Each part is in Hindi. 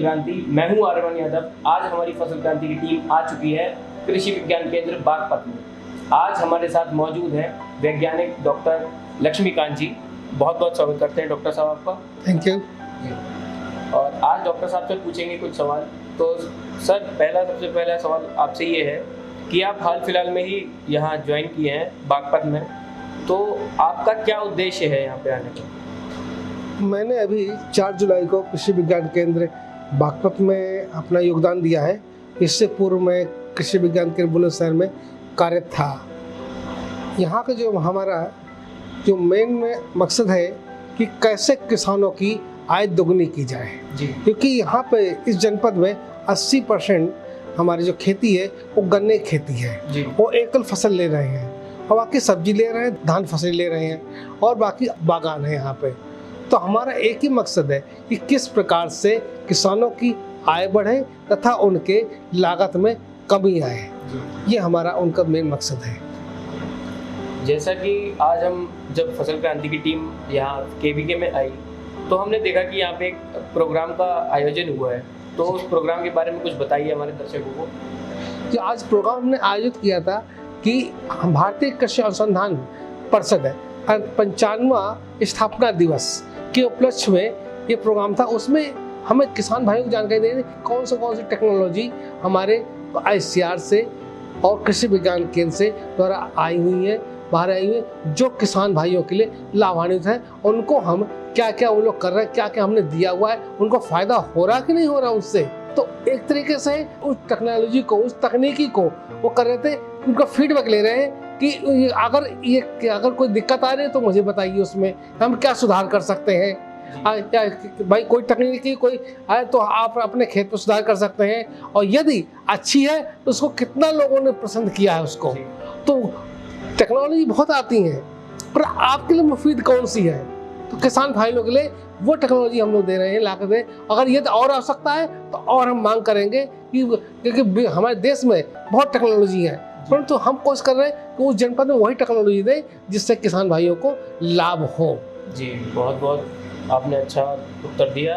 क्रांति। मैं हूं आर्यमान यादव। आज हमारी फसल क्रांति की टीम आ चुकी है कृषि विज्ञान केंद्र बागपत में। आज हमारे साथ मौजूद हैं वैज्ञानिक डॉक्टर लक्ष्मीकांत जी। बहुत बहुत स्वागत करते हैं डॉक्टर साहब आपका। Thank you. और आज डॉक्टर साहब से पूछेंगे कुछ सवाल। तो सर, सबसे पहला सवाल आपसे ये है कि आप हाल फिलहाल में ही यहाँ ज्वाइन किए हैं बागपत में, तो आपका क्या उद्देश्य है यहाँ पे आने का? मैंने अभी 4 जुलाई को कृषि विज्ञान केंद्र बागपत में अपना योगदान दिया है। इससे पूर्व मैं कृषि विज्ञान केंद्र बुलंदशहर में कार्यरत था। यहाँ का जो हमारा मेन मकसद है कि कैसे किसानों की आय दोगुनी की जाए जी। क्योंकि यहाँ पे इस जनपद में 80% हमारी जो खेती है वो गन्ने की खेती है जी। वो एकल फसल ले रहे हैं और बाकी सब्जी ले रहे हैं, धान फसल ले रहे हैं और बाकी बागान है यहाँ पे। तो हमारा एक ही मकसद है कि किस प्रकार से किसानों की आय बढ़े तथा उनके लागत में कमी आए। ये हमारा उनका मेन मकसद है। जैसा कि आज हम जब फसल क्रांति की टीम यहाँ केवीके में आई तो हमने देखा कि यहाँ पे एक प्रोग्राम का आयोजन हुआ है, तो उस प्रोग्राम के बारे में कुछ बताइए हमारे दर्शकों को। जो आज प्रोग्राम हमने आयोजित किया था कि भारतीय कृषि अनुसंधान परिषद है 95वां स्थापना दिवस के उपलक्ष्य में ये प्रोग्राम था। उसमें हमें किसान भाइयों को जानकारी देनी कौन सी टेक्नोलॉजी हमारे ICR से और कृषि विज्ञान केंद्र से द्वारा आई हुई है, बाहर आई हुई है, जो किसान भाइयों के लिए लाभान्वित है। उनको हम क्या क्या वो लोग कर रहे हैं, क्या क्या हमने दिया हुआ है, उनको फायदा हो रहा कि नहीं हो रहा उससे। तो एक तरीके से उस टेक्नोलॉजी को, उस तकनीकी को वो कर रहे थे, उनका फीडबैक ले रहे हैं कि अगर कोई दिक्कत आ रही है तो मुझे बताइए, उसमें हम क्या सुधार कर सकते हैं। भाई कोई तकनीकी कोई आए तो आप अपने खेत पर सुधार कर सकते हैं, और यदि अच्छी है तो उसको कितना लोगों ने पसंद किया है उसको। तो टेक्नोलॉजी बहुत आती है, पर आपके लिए मुफीद कौन सी है? तो किसान भाई लोगों के लिए वो टेक्नोलॉजी हम लोग दे रहे हैं ला कर दे। अगर ये और आवश्यकता है तो और हम मांग करेंगे क्योंकि हमारे देश में बहुत टेक्नोलॉजी है, परंतु हम कोशिश कर रहे हैं कि उस जनपद में वही टेक्नोलॉजी दें जिससे किसान भाइयों को लाभ हो। जी, बहुत बहुत आपने अच्छा उत्तर दिया।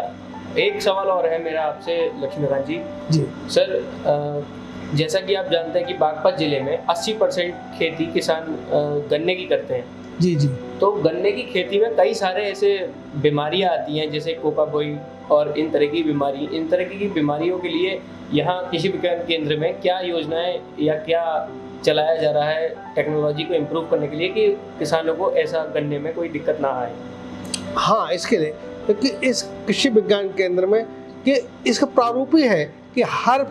एक सवाल और है मेरा आपसे लक्ष्मीकांत जी। सर, जैसा कि आप जानते हैं कि बागपत जिले में 80% खेती किसान गन्ने की करते हैं। जी। तो गन्ने की खेती में कई सारे ऐसे बीमारियां आती हैं जैसे कोका बोई और इन तरह की बीमारियों के लिए यहाँ कृषि विज्ञान केंद्र में क्या योजनाएं या क्या चलाया जा रहा है टेक्नोलॉजी को इम्प्रूव करने के लिए कि किसानों को ऐसा गन्ने में कोई दिक्कत ना आए? हाँ, इसके लिए क्योंकि इस कृषि विज्ञान केंद्र में कि इसका प्रारूप ही है कि हर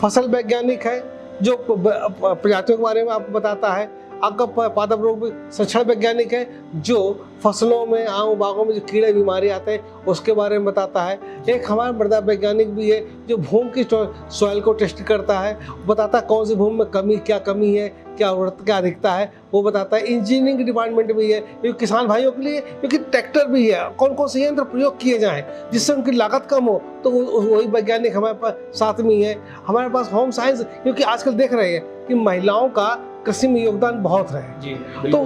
फसल वैज्ञानिक है जो प्रजातियों के बारे में आपको बताता है। आपका पादप रोग संरक्षण वैज्ञानिक है जो फसलों में, आम बागों में जो कीड़े बीमारी आते हैं उसके बारे में बताता है। एक हमारा मृदा वैज्ञानिक भी है जो भूमि की सॉइल को टेस्ट करता है, बताता है कौन सी भूमि में क्या कमी है, क्या उर्वरता क्या अधिकता है, वो बताता है। इंजीनियरिंग डिपार्टमेंट भी है क्योंकि किसान भाइयों के लिए, क्योंकि ट्रैक्टर भी है, कौन से यंत्र प्रयोग किए जाएं जिससे उनकी लागत कम हो, तो वही वैज्ञानिक हमारे पास साथ में है। हमारे पास होम साइंस, क्योंकि आजकल देख रहे हैं कि महिलाओं का कृषि में योगदान बहुत है जी, तो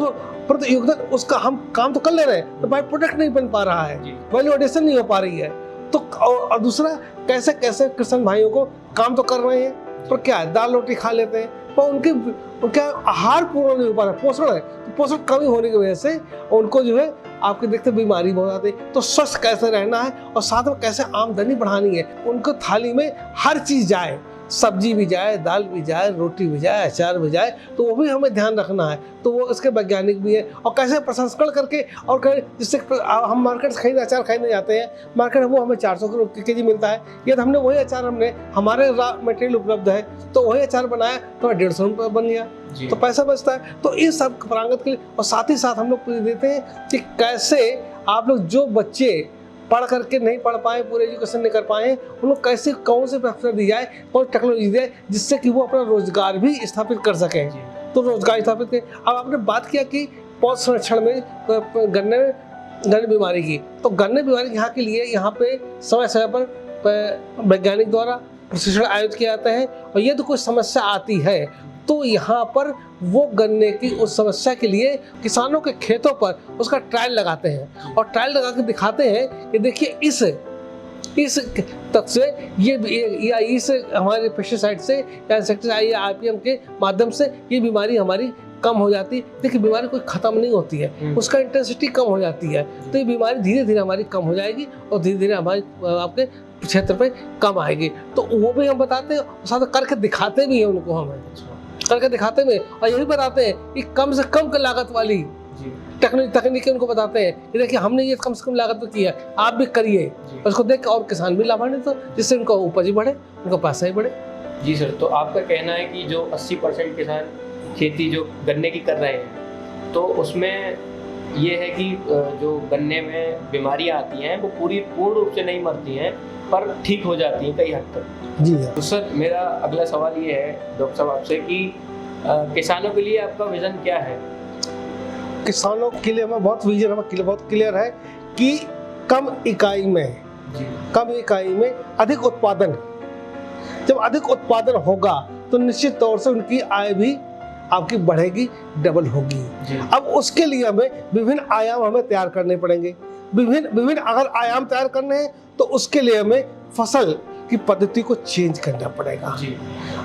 पर योगदान उसका हम काम तो कर ले रहे हैं, तो बाई प्रोडक्ट नहीं बन पा रहा है, वैल्यू एडिशन नहीं हो पा रही है। तो और दूसरा कैसे किसान भाइयों को काम तो कर रहे हैं, पर क्या है, दाल रोटी खा लेते हैं, पर उनका आहार पूर्ण नहीं हो पा रहा है, पोषण है, तो पोषण कमी होने की वजह से उनको जो है आपके देखते बीमारी बहुत आती है। तो स्वस्थ कैसे रहना है और साथ में कैसे आमदनी बढ़ानी है, उनको थाली में हर चीज जाए, सब्जी भी जाए, दाल भी जाए, रोटी भी जाए, अचार भी जाए, तो वो भी हमें ध्यान रखना है। तो वो इसके वैज्ञानिक भी है और कैसे प्रसंस्करण करके और करें जिससे हम मार्केट से अचार खरीदने जाते हैं, मार्केट में वो हमें 400 के जी मिलता है, या तो हमने वही अचार हमारे रॉ मटेरियल उपलब्ध है तो वही अचार बनाया तो 150 रुपये बन गया, तो पैसा बचता है। तो इस सब प्रांगत के लिए और साथ ही साथ हम लोग देते हैं कि कैसे आप लोग जो बच्चे पढ़ करके नहीं पढ़ पाए, पूरे एजुकेशन नहीं कर पाए, उनको कैसे कौन से प्रोफेसर दी जाए, कौन टेक्नोलॉजी दी जाए जिससे कि वो अपना रोजगार भी स्थापित कर सकें। तो रोजगार स्थापित करें। अब आपने बात किया कि पौध संरक्षण में गन्ने बीमारी की, तो गन्ने बीमारी यहाँ के लिए यहाँ पे समय समय पर वैज्ञानिक द्वारा प्रशिक्षण आयोजित किया जाता है, और यदि कोई समस्या आती है तो यहाँ पर वो गन्ने की उस समस्या के लिए किसानों के खेतों पर उसका ट्रायल लगाते हैं और ट्रायल लगा के दिखाते हैं कि देखिए इस इस तक से या इस हमारे पेस्टिसाइड से या इंसेक्टिसाइड या आरपीएम के माध्यम से ये बीमारी हमारी कम हो जाती है। देखिए बीमारी कोई ख़त्म नहीं होती है, उसका इंटेंसिटी कम हो जाती है, तो ये बीमारी धीरे धीरे हमारी कम हो जाएगी और धीरे धीरे हमारी आपके क्षेत्र पे कम आएगी। तो वो भी हम बताते हैं, साथ करके दिखाते भी हैं उनको, हमें करके दिखाते भी हैं और यही बताते हैं कि कम से कम लागत वाली तकनीकी उनको बताते हैं कि देखिए हमने ये कम से कम लागत में किया, आप भी करिए, उसको देख और किसान भी लाभान्वित हो, जिससे उनका उपज ही बढ़े, उनका पैसा ही बढ़े। जी सर, तो आपका कहना है कि जो 80% किसान खेती जो गन्ने की कर रहे हैं, तो उसमें ये है कि जो गन्ने में बीमारियां आती हैं वो पूर्ण रूप से नहीं मरती हैं, पर ठीक हो जाती हैं कई हद तक। जी हाँ। तो सर मेरा अगला सवाल ये है डॉक्टर साहब आपसे कि किसानों के लिए आपका विजन क्या है? किसानों के लिए हमें बहुत विजन बहुत क्लियर है कि कम इकाई में अधिक उत्पादन। जब अधिक उत्पादन होगा तो निश्चित तौर से उनकी आय भी आपकी बढ़ेगी, डबल होगी। अब उसके लिए हमें विभिन्न आयाम हमें तैयार करने पड़ेंगे। विभिन्न अगर आयाम तैयार करने हैं तो उसके लिए हमें फसल की पद्धति को चेंज करना पड़ेगा।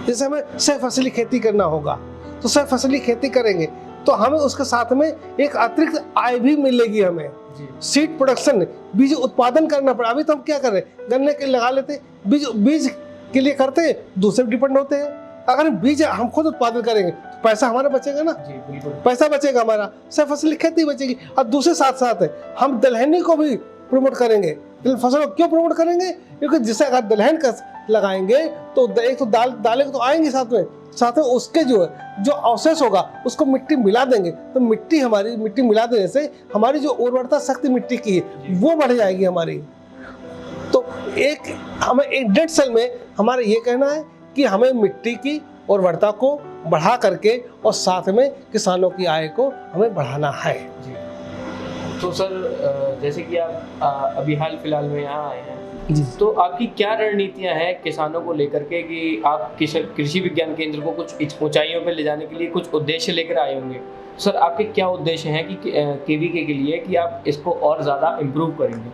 जैसे हमें सह फसली खेती करना होगा, तो सह फसली खेती करेंगे तो हमें उसके साथ में एक अतिरिक्त आय भी मिलेगी। हमें सीड प्रोडक्शन, बीज उत्पादन करना पड़ा। अभी तो हम क्या कर रहे हैं, गन्ने के लगा लेते, बीज के लिए करते हैं, दूसरे डिपेंड होते हैं। अगर बीज हम खुद उत्पादन करेंगे तो पैसा हमारा बचेगा ना, पैसा बचेगा हमारा, सह फसली खेती बचेगी। और दूसरे साथ साथ हम दलहनी को भी प्रमोट करेंगे। फसलों क्यों प्रमोट करेंगे? क्योंकि जिसे अगर दलहन का लगाएंगे तो एक तो दालें तो आएंगी साथ में उसके जो अवशेष होगा उसको मिट्टी मिला देंगे, तो मिट्टी मिला देने से हमारी जो उर्वरता शक्ति मिट्टी की है वो बढ़ जाएगी हमारी। तो हमें 1.5 साल में हमारा ये कहना है कि हमें मिट्टी की उर्वरता को बढ़ा करके और साथ में किसानों की आय को हमें बढ़ाना है। तो सर जैसे कि आप अभी हाल फिलहाल में यहाँ आए हैं जी, तो आपकी क्या रणनीतियाँ हैं किसानों को लेकर के कि आप कृषि विज्ञान केंद्र को कुछ ऊंचाइयों पर ले जाने के लिए कुछ उद्देश्य लेकर आए होंगे। सर आपके क्या उद्देश्य हैं कि केवीके के लिए कि आप इसको और ज़्यादा इम्प्रूव करेंगे?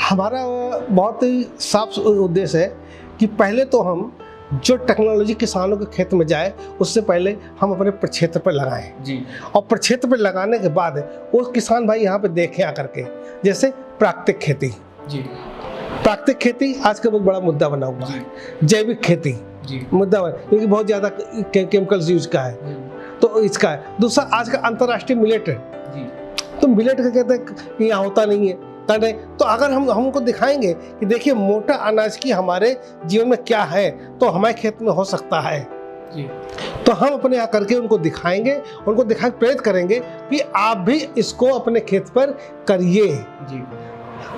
हमारा बहुत ही साफ उद्देश्य है कि पहले तो हम जो टेक्नोलॉजी किसानों के खेत में जाए उससे पहले हम अपने प्रक्षेत्र पर लगाएं जी, और प्रक्षेत्र पर लगाने के बाद वो किसान भाई यहाँ पे देखें आकर के, जैसे प्राकृतिक खेती जी, प्राकृतिक खेती आज का बहुत बड़ा मुद्दा बना हुआ है। जैविक खेती मुद्दा बना क्योंकि बहुत ज़्यादा केमिकल्स यूज का है, तो इसका है। दूसरा आज का अंतर्राष्ट्रीय मिलेट है, तो मिलेट का कहते हैं कि यहाँ होता नहीं है करने, तो अगर हम हमको दिखाएंगे कि देखिए मोटा अनाज की हमारे जीवन में क्या है तो हमारे खेत में हो सकता है जी। तो हम अपने यहाँ करके उनको दिखाएंगे, उनको दिखाकर प्रेरित करेंगे कि आप भी इसको अपने खेत पर करिए जी,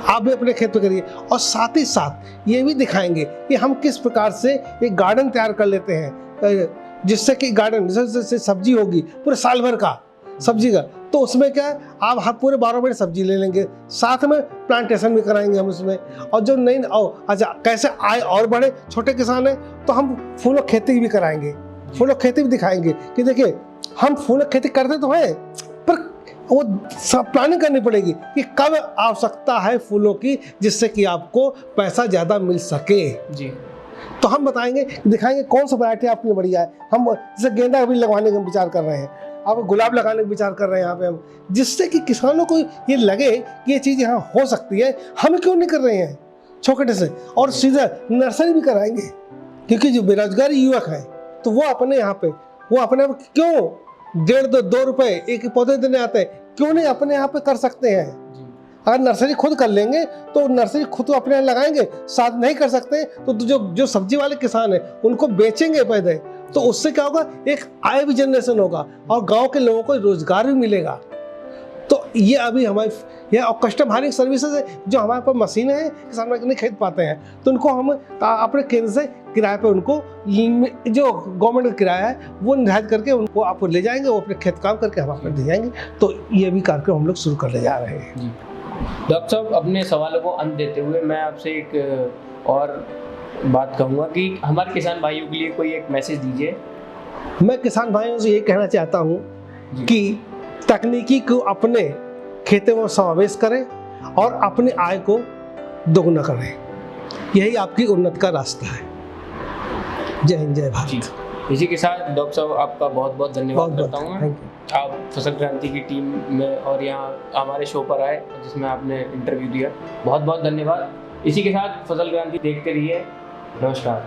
आप भी अपने खेत पर करिए। और साथ ही साथ ये भी दिखाएंगे कि हम किस प्रकार से एक गार्डन तैयार कर लेते हैं, जिससे कि गार्डन जैसे सब्जी होगी पूरे साल भर का सब्जी का, तो उसमें क्या है आप पूरे 12 महीने सब्जी ले लेंगे, साथ में प्लांटेशन भी कराएंगे हम उसमें। और जो नहीं अच्छा कैसे आय और बढ़े, छोटे किसान हैं तो हम फूलों खेती भी कराएंगे, फूलों खेती भी दिखाएंगे कि देखिए हम फूलों खेती करते तो हैं पर वो सब प्लानिंग करनी पड़ेगी कि कब आवश्यकता है फूलों की, जिससे कि आपको पैसा ज़्यादा मिल सके जी। तो हम बताएंगे, दिखाएंगे कौन सा वैरायटी आपके लिए बढ़िया है। हम जैसे गेंदा भी लगवाने का विचार कर रहे हैं, आप गुलाब लगाने का विचार कर रहे हैं यहाँ पे हम, जिससे कि किसानों को ये लगे कि ये चीज़ यहाँ हो सकती है, हम क्यों नहीं कर रहे हैं छोटे से। और सीधा नर्सरी भी कराएंगे क्योंकि जो बेरोजगार युवक हैं तो वो अपने यहाँ पे क्यों 1.5-2 रुपए एक पौधे देने आते हैं, क्यों नहीं अपने यहाँ पे कर सकते हैं। अगर नर्सरी खुद कर लेंगे तो नर्सरी खुद अपने यहाँ लगाएंगे, साथ नहीं कर सकते तो जो सब्जी वाले किसान हैं उनको बेचेंगे पौधे, तो उससे क्या होगा, एक आय भी जनरेशन होगा और गांव के लोगों को रोजगार भी मिलेगा। तो ये अभी हमारे और कस्टम हायरिंग सर्विसेज है, जो हमारे पास मशीनें हैं किसान नहीं खरीद पाते हैं तो उनको हम अपने केंद्र से किराए पे उनको जो गवर्नमेंट का किराया है वो निर्धारित करके उनको आप ले जाएंगे, वो अपने खेत काम करके हम आपको दे जाएंगे। तो ये भी कार्यक्रम हम लोग शुरू करने जा रहे हैं। डॉक्टर साहब अपने सवालों को अंत देते हुए मैं आपसे एक और बात कहूँगा कि हमारे किसान भाइयों के लिए कोई एक मैसेज दीजिए। मैं किसान भाइयों से ये कहना चाहता हूँ कि तकनीकी को अपने खेतों में समावेश करें और अपनी आय को दोगुना करें। यही आपकी उन्नति का रास्ता है। जय हिंद, जय जी। भारत। इसी के साथ डॉक्टर साहब आपका बहुत बहुत धन्यवाद बहुत करता हूँ मैं। Thank you. आप फसल क्रांति की टीम में और यहाँ हमारे शो पर आए जिसमें आपने इंटरव्यू दिया, बहुत बहुत धन्यवाद। इसी के साथ फसल क्रांति देखते रहिए। नमस्कार।